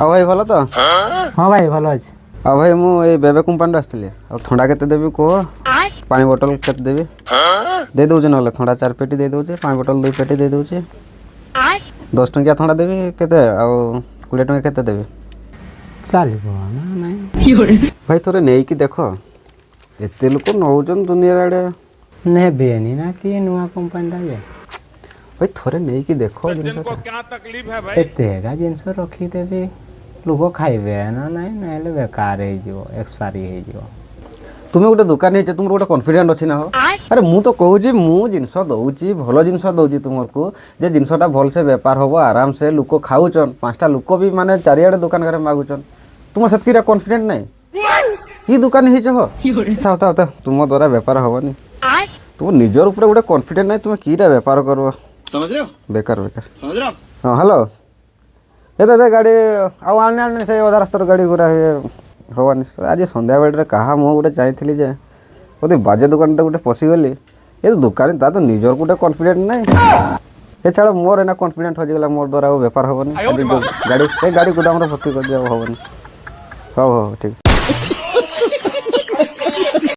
ଆଉ ଭାଇ ଭଲ ତ? ହଁ ଭାଇ ଭଲ ଅଛି। ଆଉ ଭାଇ ମୁଁ ଏଇ ବେବେ କମ୍ପାନୀରୁ ଆସିଥିଲି। ଆଉ ଥଣ୍ଡା କେତେ ଦେବି କୁହ? ପାଣି ବୋଟଲ କେତେ ଦେବି? ଦେଇ ଦେଉଛି ନହେଲେ ଥଣ୍ଡା 4 ପେଟି ଦେଇ ଦେଉଛି, ପାଣି ବୋଟଲ 2 ପେଟି ଦେଇ ଦେଉଛି। 10 ଟଙ୍କିଆ ଥଣ୍ଡା ଦେବି କେତେ? ଆଉ 20 ଟଙ୍କା କେତେ ଦେବି? ଚାଲିବ ନା ନାଇଁ? ଭାଇ ଥରେ ନେଇକି ଦେଖ, ଏତେ ଲୋକ ନେଉଛନ୍ତି ଦୁନିଆରେ ଆଡ଼େ। ନେବେନି ନା କିଏ ନୂଆ କମ୍ପାନୀଟା ଯେ। ଭାଇ ଥରେ ନେଇକି ଦେଖ ଜିନିଷଟା। ଏତେ ଏକା ଜିନିଷ ରଖିଦେବି ଲୋକ ଖାଇବେ ନା ନାଇଁ, ନହେଲେ ବେକାର ହେଇଯିବ, ଏକ୍ସପାୟରି ହେଇଯିବ। ତୁମେ ଗୋଟେ ଦୋକାନ ହେଇଛ, ତୁମର ଗୋଟେ କନଫିଡେଣ୍ଟ ଅଛି ନା ହୋ? ଆରେ ମୁଁ ତ କହୁଛି ମୁଁ ଜିନିଷ ଦେଉଛି, ଭଲ ଜିନିଷ ଦେଉଛି ତୁମକୁ, ଯେ ଜିନିଷଟା ଭଲସେ ବେପାର ହେବ, ଆରାମସେ ଲୋକ ଖାଉଛନ୍, 5ଟା ଲୋକ ବି ମାନେ ଚାରିଆଡ଼େ ଦୋକାନ ଘରେ ମାଗୁଛନ୍। ତୁମ ସେତିକିଟା କନଫିଡେଣ୍ଟ ନାହିଁ? କି ଦୋକାନ ହେଇଛ ହୋ? ଥାଉ ଥାଉ ଥାଉ, ତୁମ ଦ୍ୱାରା ବେପାର ହେବନି। ତୁମ ନିଜର ଉପରେ ଗୋଟେ କନଫିଡେଣ୍ଟ ନାହିଁ, ତୁମେ କିଟା ବେପାର କରିବ? ବେକାର ବେକାର। ହଁ ହ୍ୟାଲୋ, ଏ ଗାଡ଼ି ଆଉ ଆଣି ସେ ଅଧା ରାସ୍ତାର ଗାଡ଼ି ଗୁଡ଼ା ହେବନି। ଆଜି ସନ୍ଧ୍ୟାବେଳରେ କାହା ମୁଁ ଗୋଟେ ଚାହିଁଥିଲି ଯେ ବୋଧେ ବାଜେ ଦୋକାନଟା ଗୋଟେ ପଶିଗଲି। ଏ ଦୋକାନୀ ତା ତ ନିଜର ଗୋଟେ କନଫିଡେଣ୍ଟ ନାହିଁ। ଏ ଛାଡ଼, ମୋର ଏଇନା କନଫିଡେଣ୍ଟ ହଜିଗଲା, ମୋର ଦ୍ୱାରା ଆଉ ବେପାର ହେବନି। ଗାଡ଼ି ସେ ଗାଡ଼ି ଗୋଦାମରେ ଭର୍ତ୍ତି କରିଦିଅ, ହେବନି। ହଉ ହଉ ଠିକ୍।